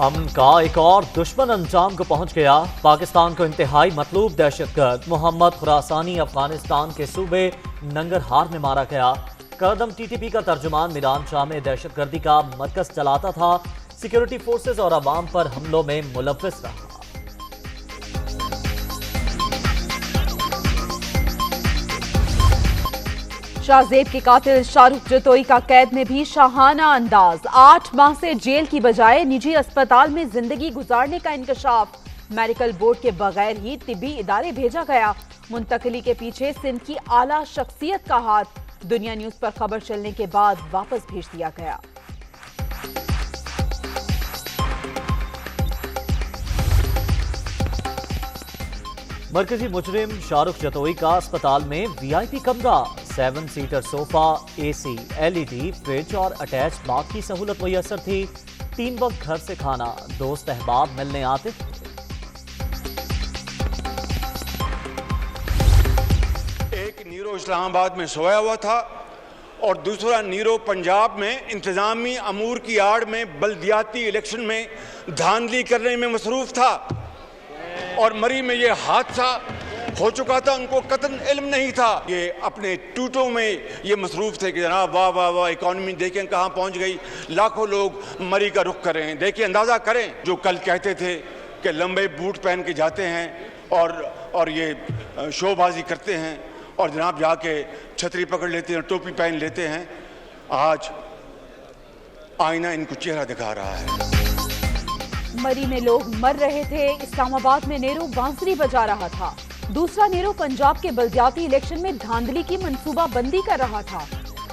امن کا ایک اور دشمن انجام کو پہنچ گیا۔ پاکستان کو انتہائی مطلوب دہشت گرد محمد خراسانی افغانستان کے صوبے ننگرہار میں مارا گیا۔ قدم ٹی ٹی پی کا ترجمان میران شاہ میں دہشت گردی کا مرکز چلاتا تھا، سیکیورٹی فورسز اور عوام پر حملوں میں ملوث رہا۔ شاہ زیب کے قاتل شاہ رخ جتوئی کا قید میں بھی شاہانہ انداز، 8 ماہ سے جیل کی بجائے نجی اسپتال میں زندگی گزارنے کا انکشاف، میڈیکل بورڈ کے بغیر ہی طبی ادارے بھیجا گیا۔ منتقلی کے پیچھے سندھ کی اعلیٰ شخصیت کا ہاتھ، دنیا نیوز پر خبر چلنے کے بعد واپس بھیج دیا گیا۔ مرکزی مجرم شاہ رخ جتوئی کا اسپتال میں وی آئی پی کمرہ، 7 سیٹر صوفہ، اے سی، ایل ای ڈی، فریج اور اٹیچ باغ کی سہولت میسر تھی۔ 3 وقت گھر سے کھانا، دوست احباب ملنے آتے تھے۔ ایک نیرو اسلام آباد میں سویا ہوا تھا اور دوسرا نیرو پنجاب میں انتظامی امور کی آڑ میں بلدیاتی الیکشن میں دھاندلی کرنے میں مصروف تھا، اور مری میں یہ حادثہ ہو چکا تھا، ان کو قطعاً علم نہیں تھا۔ یہ اپنے ٹوٹوں میں یہ مصروف تھے کہ جناب واہ واہ واہ، اکانومی دیکھیں کہاں پہنچ گئی، لاکھوں لوگ مری کا رخ کر رہے ہیں۔ دیکھیں، اندازہ کریں، جو کل کہتے تھے کہ لمبے بوٹ پہن کے جاتے ہیں اور یہ شو بازی کرتے ہیں، اور جناب جا کے چھتری پکڑ لیتے ہیں، ٹوپی پہن لیتے ہیں، آج آئینہ ان کو چہرہ دکھا رہا ہے۔ مری میں لوگ مر رہے تھے، اسلام آباد میں نیرو بانسری بجا رہا تھا، دوسرا نیرو پنجاب کے بلدیاتی الیکشن میں دھاندلی کی منصوبہ بندی کر رہا تھا۔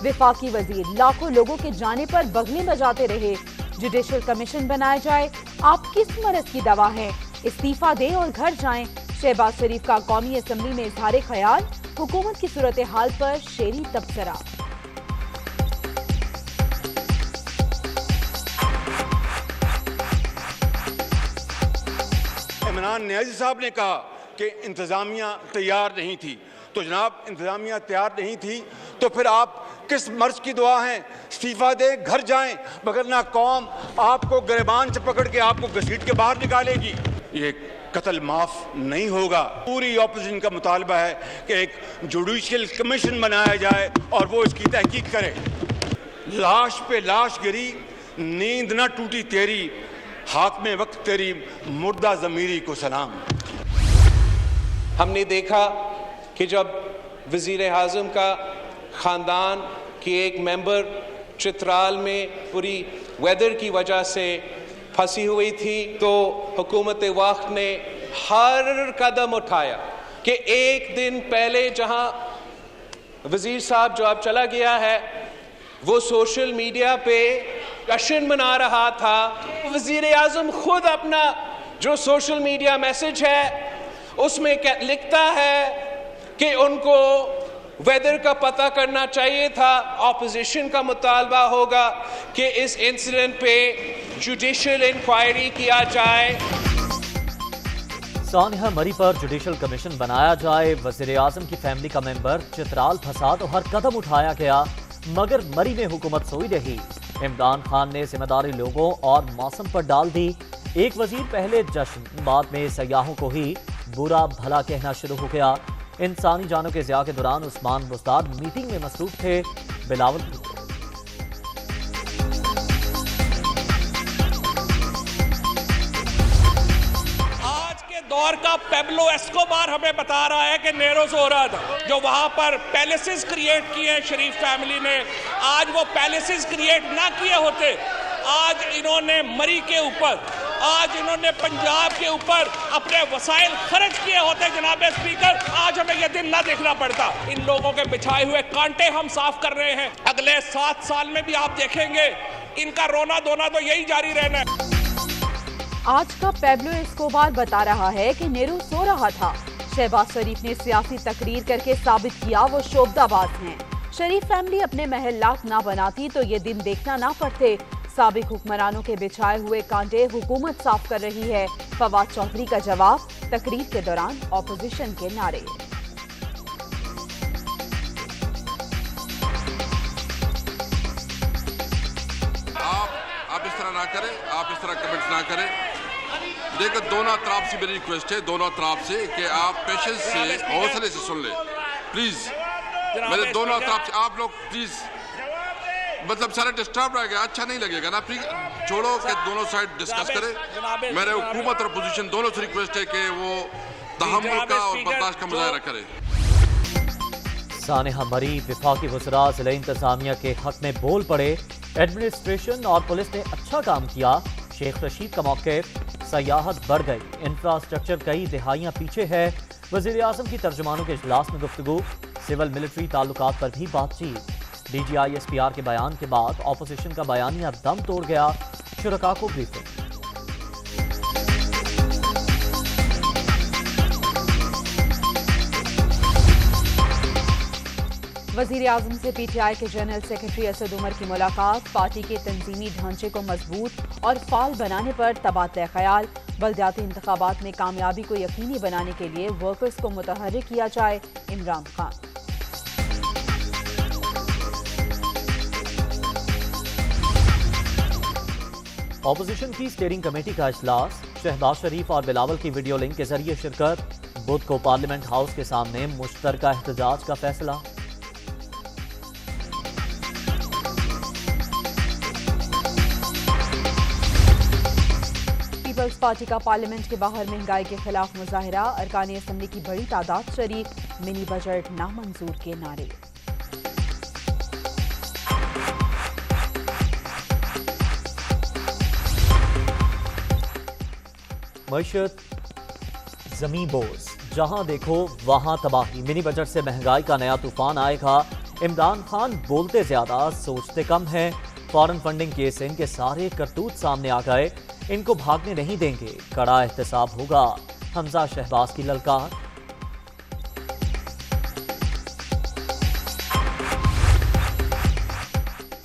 وفاقی وزیر لاکھوں لوگوں کے جانے پر بغلے بجاتے رہے۔ جوڈیشل کمیشن بنایا جائے، آپ کس مرض کی دوا ہیں، استعفیٰ دیں اور گھر جائیں۔ شہباز شریف کا قومی اسمبلی میں اظہار خیال، حکومت کی صورتحال پر شعری تبصرہ۔ عمران نیازی صاحب نے کہا کہ انتظامیہ تیار نہیں تھی، تو جناب انتظامیہ تیار نہیں تھی تو پھر آپ کس مرض کی دعا ہیں؟ استعفیٰ دیں، گھر جائیں، وگرنہ قوم آپ کو گریبان سے پکڑ کے آپ کو گھسیٹ کے باہر نکالے گی۔ یہ قتل معاف نہیں ہوگا۔ پوری اپوزیشن کا مطالبہ ہے کہ ایک جوڈیشل کمیشن بنایا جائے اور وہ اس کی تحقیق کرے۔ لاش پہ لاش گری، نیند نہ ٹوٹی تیری، حاکم وقت تیری مردہ ضمیری کو سلام۔ ہم نے دیکھا کہ جب وزیر اعظم کا خاندان کی ایک ممبر چترال میں پوری ویدر کی وجہ سے پھنسی ہوئی تھی، تو حکومت وقت نے ہر قدم اٹھایا کہ ایک دن پہلے جہاں وزیر صاحب جو اب چلا گیا ہے وہ سوشل میڈیا پہ جشن منا رہا تھا، وزیر اعظم خود اپنا جو سوشل میڈیا میسج ہے اس میں لکھتا ہے کہ ان کو ویدر کا پتہ کرنا چاہیے تھا۔ اپوزیشن کا مطالبہ ہوگا کہ اس انسیڈنٹ پہ جوڈیشل انکوائری کیا جائے۔ سانحہ مری پر جوڈیشل کمیشن بنایا جائے۔ وزیر اعظم کی فیملی کا ممبر چترال پھنسا تو ہر قدم اٹھایا گیا، مگر مری میں حکومت سوئی رہی۔ عمران خان نے ذمہ داری لوگوں اور موسم پر ڈال دی۔ ایک وزیر پہلے جشن، بعد میں سیاحوں کو ہی برا بھلا کہنا شروع ہو گیا۔ انسانی جانوں کے ضیاع کے دوران عثمان بزدار میٹنگ میں مصروف تھے۔ بلاول دور کا پیبلو ایسکوبار ہمیں بتا رہا ہے کہ نیروز ہو رہا تھا، جو وہاں پر پیلیسز کریٹ کیے ہیں شریف فیملی نے۔ آج وہ پیلیسز کریٹ نہ کیے ہوتے، آج انہوں نے مری کے اوپر، آج انہوں نے پنجاب کے اوپر اپنے وسائل خرچ کیے ہوتے۔ جناب اسپیکر، آج ہمیں یہ دن نہ دیکھنا پڑتا۔ ان لوگوں کے بچھائے ہوئے کانٹے ہم صاف کر رہے ہیں۔ اگلے 7 سال میں بھی آپ دیکھیں گے ان کا رونا دھونا تو یہی جاری رہنا ہے۔ آج کا پیبلو اسکوبار بتا رہا ہے کہ نیرو سو رہا تھا۔ شہباز شریف نے سیاسی تقریر کر کے ثابت کیا وہ شعبدہ باز ہیں۔ شریف فیملی اپنے محلات نہ بناتی تو یہ دن دیکھنا نہ پڑتے۔ سابق حکمرانوں کے بچھائے ہوئے کانٹے حکومت صاف کر رہی ہے۔ فواد چودھری کا جواب، تقریر کے دوران اپوزیشن کے نعرے۔ آپ اس طرح طرح نہ کریں, آپ اس طرح کمنٹس نہ کریں. دیکھیں دونوں اطراف سے میری ریکویسٹ ہے, دونوں اطراف سے, کہ آپ پیشنس سے, حوصلے سے سن لیں پلیز. میرے دونوں اطراف سے آپ لوگ پلیز, مطلب سارے ڈسٹرب رہ گیا, اچھا نہیں لگے گا نا. پلیز چھوڑو کہ دونوں سائڈ ڈسکس کریں. میرے حکومت اور اپوزیشن دونوں سے ریکویسٹ ہے کہ وہ تحمل کا اور برداشت کا مظاہرہ کرے. سانحہ مری وفاقی وزراء ضلع انتظامیہ کے حق میں بول پڑے. ایڈمنسٹریشن اور پولیس نے اچھا کام کیا. شیخ رشید کا موقف, سیاحت بڑھ گئی, انفراسٹرکچر کئی دہائیاں پیچھے ہے. وزیر اعظم کی ترجمانوں کے اجلاس میں گفتگو. سول ملٹری تعلقات پر بھی بات چیت. D G I S P R کے بیان کے بعد اپوزیشن کا بیانیہ دم توڑ گیا. شرکاء کو بریفنگ. وزیر اعظم سے پی ٹی آئی کے جنرل سیکرٹری اسد عمر کی ملاقات. پارٹی کے تنظیمی ڈھانچے کو مضبوط اور فعال بنانے پر تبادلہ خیال. بلدیاتی انتخابات میں کامیابی کو یقینی بنانے کے لیے ورکرز کو متحرک کیا جائے. عمران خان. اپوزیشن کی اسٹیئرنگ کمیٹی کا اجلاس. شہباز شریف اور بلاول کی ویڈیو لنک کے ذریعے شرکت. بدھ کو پارلیمنٹ ہاؤس کے سامنے مشترکہ احتجاج کا فیصلہ. پیپلز پارٹی کا پارلیمنٹ کے باہر مہنگائی کے خلاف مظاہرہ. ارکان اسمبلی کی بڑی تعداد شریک. منی بجٹ نامنظور کے نعرے. معیشت زمیں بوز, جہاں دیکھو وہاں تباہی. منی بجٹ سے مہنگائی کا نیا طوفان آئے گا. عمران خان بولتے زیادہ سوچتے کم ہیں. فارن فنڈنگ کیس ان کے سارے کرتوت سامنے آ گئے. ان کو بھاگنے نہیں دیں گے, کڑا احتساب ہوگا. حمزہ شہباز کی للکار.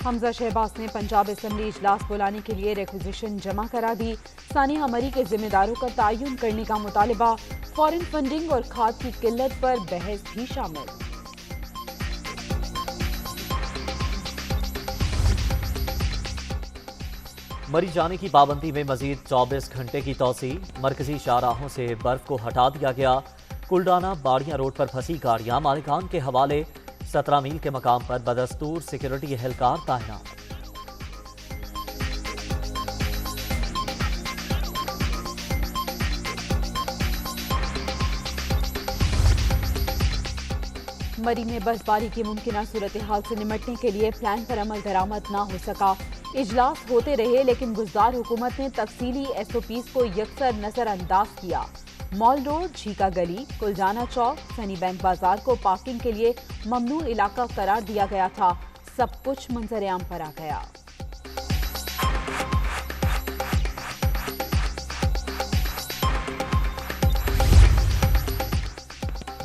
حمزہ شہباز نے پنجاب اسمبلی اجلاس بلانے کے لیے ریکوزیشن جمع کرا دی. سانحہ مری کے ذمہ داروں کا تعین کرنے کا مطالبہ. فارن فنڈنگ اور کھاد کی قلت پر بحث بھی شامل. مری جانے کی پابندی میں مزید 24 گھنٹے کی توسیع. مرکزی شاہراہوں سے برف کو ہٹا دیا گیا. کلڈانہ باڑیاں روڈ پر پھنسی گاڑیاں مالکان کے حوالے. 17 میل کے مقام پر بدستور سیکیورٹی اہلکار تعینات. مری میں برف باری کی ممکنہ صورتحال سے نمٹنے کے لیے پلان پر عمل درآمد نہ ہو سکا. اجلاس ہوتے رہے لیکن گزدار حکومت نے تفصیلی ایس او پیز کو یکسر نظر انداز کیا. مال روڈ, جھیکا گلی, کلجانہ چوک, سنی بینک بازار کو پارکنگ کے لیے ممنوع علاقہ قرار دیا گیا تھا. سب کچھ منظر عام پر آ گیا.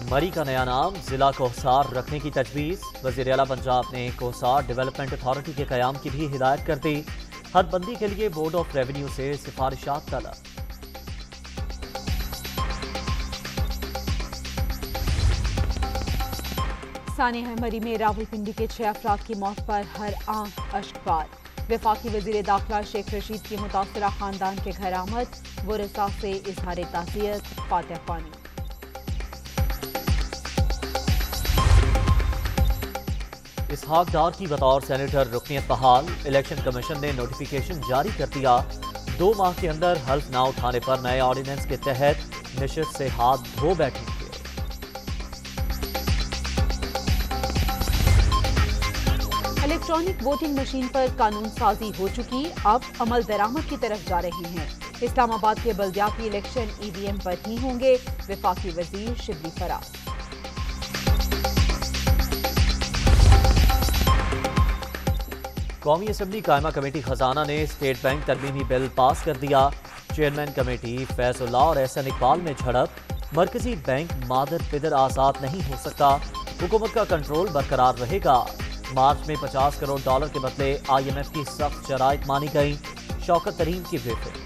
مری کا نیا نام ضلع کوہسار رکھنے کی تجویز. وزیر اعلیٰ پنجاب نے کوہسار ڈیولپمنٹ اتھارٹی کے قیام کی بھی ہدایت کر دی. حد بندی کے لیے بورڈ آف ریونیو سے سفارشات طلب. سانحہ مری میں راولپنڈی کے 6 افراد کی موت پر ہر آنکھ اشکبار. وفاقی وزیر داخلہ شیخ رشید کی متاثرہ خاندان کے گھر آمد. ورثاء سے اظہار تعزیت. فاتح خوانی. اسحاق ڈار کی بطور سینیٹر رکنیت بحال. الیکشن کمیشن نے نوٹیفیکیشن جاری کر دیا. 2 ماہ کے اندر حلف نہ اٹھانے پر نئے آرڈیننس کے تحت نشست سے ہاتھ دھو بیٹھیں گے. الیکٹرانک ووٹنگ مشین پر قانون سازی ہو چکی. اب عمل درآمد کی طرف جا رہی ہیں. اسلام آباد کے بلدیاتی الیکشن ای وی ایم پر ہی ہوں گے. وفاقی وزیر شبلی فراز. قومی اسمبلی قائمہ کمیٹی خزانہ نے اسٹیٹ بینک ترمیمی بل پاس کر دیا. چیئرمین کمیٹی فیض اللہ اور احسن اقبال میں جھڑپ. مرکزی بینک مادر پدر آزاد نہیں ہو سکتا. حکومت کا کنٹرول برقرار رہے گا. مارچ میں $50 کروڑ کے بدلے آئی ایم ایف کی سخت شرائط مانی گئی. شوکت ترین کی بریفنگ.